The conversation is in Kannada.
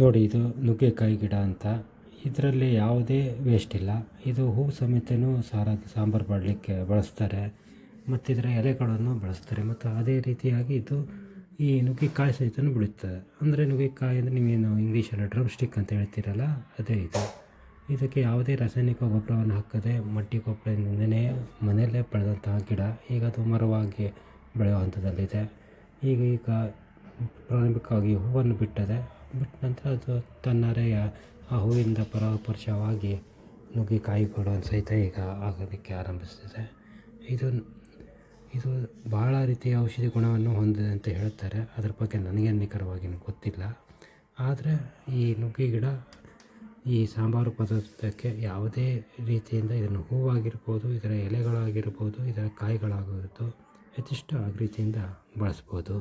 ನೋಡಿ, ಇದು ನುಗ್ಗೆಕಾಯಿ ಗಿಡ ಅಂತ. ಇದರಲ್ಲಿ ಯಾವುದೇ ವೇಸ್ಟ್ ಇಲ್ಲ. ಇದು ಹೂವು ಸಮೇತನೂ ಸಾಂಬಾರು ಮಾಡಲಿಕ್ಕೆ ಬಳಸ್ತಾರೆ ಮತ್ತು ಇದರ ಎಲೆಗಳನ್ನು ಬಳಸ್ತಾರೆ. ಮತ್ತು ಅದೇ ರೀತಿಯಾಗಿ ಇದು ಈ ನುಗ್ಗೆಕಾಯಿ ಸಹಿತನೂ ಬೆಳೆಯುತ್ತದೆ. ಅಂದರೆ ನುಗ್ಗೆಕಾಯಿ ಅಂದರೆ ನೀವೇನು ಇಂಗ್ಲೀಷಲ್ಲಿ ಡ್ರಮ್ ಸ್ಟಿಕ್ ಅಂತ ಹೇಳ್ತೀರಲ್ಲ, ಅದೇ ಇದು. ಇದಕ್ಕೆ ಯಾವುದೇ ರಾಸಾಯನಿಕ ಗೊಬ್ಬರವನ್ನು ಹಾಕದೆ ಮಟ್ಟಿ ಗೊಬ್ಬರದಿಂದನೇ ಮನೆಯಲ್ಲೇ ಬೆಳೆದಂತಹ ಗಿಡ. ಈಗ ಅದು ಮರವಾಗಿ ಬೆಳೆಯುವ ಹಂತದಲ್ಲಿದೆ. ಈಗ ಪ್ರಾರಂಭಿಕವಾಗಿ ಹೂವನ್ನು ಬಿಟ್ಟದ ನಂತರ ಅದು ತನ್ನದೇ ಆ ಹೂವಿಂದ ಪರಾಗಸ್ಪರ್ಶವಾಗಿ ನುಗ್ಗೆಕಾಯಿಗಳು ಸಹಿತ ಈಗ ಆಗೋದಕ್ಕೆ ಆರಂಭಿಸ್ತಿದೆ. ಇದು ಭಾಳ ರೀತಿಯ ಔಷಧಿ ಗುಣವನ್ನು ಹೊಂದಿದೆ ಅಂತ ಹೇಳ್ತಾರೆ. ಅದ್ರ ಬಗ್ಗೆ ನನಗೆ ನಿಖರವಾಗಿ ಗೊತ್ತಿಲ್ಲ. ಆದರೆ ಈ ನುಗ್ಗೆ ಗಿಡ ಈ ಸಾಂಬಾರು ಪದಾರ್ಥಕ್ಕೆ ಯಾವುದೇ ರೀತಿಯಿಂದ ಇದನ್ನು ಹೂವಾಗಿರ್ಬೋದು, ಇದರ ಎಲೆಗಳಾಗಿರ್ಬೋದು, ಇದರ ಕಾಯಿಗಳಾಗಿರ್ಬೋದು ಯಥೇಷ್ಟ ರೀತಿಯಿಂದ ಬಳಸ್ಬೋದು.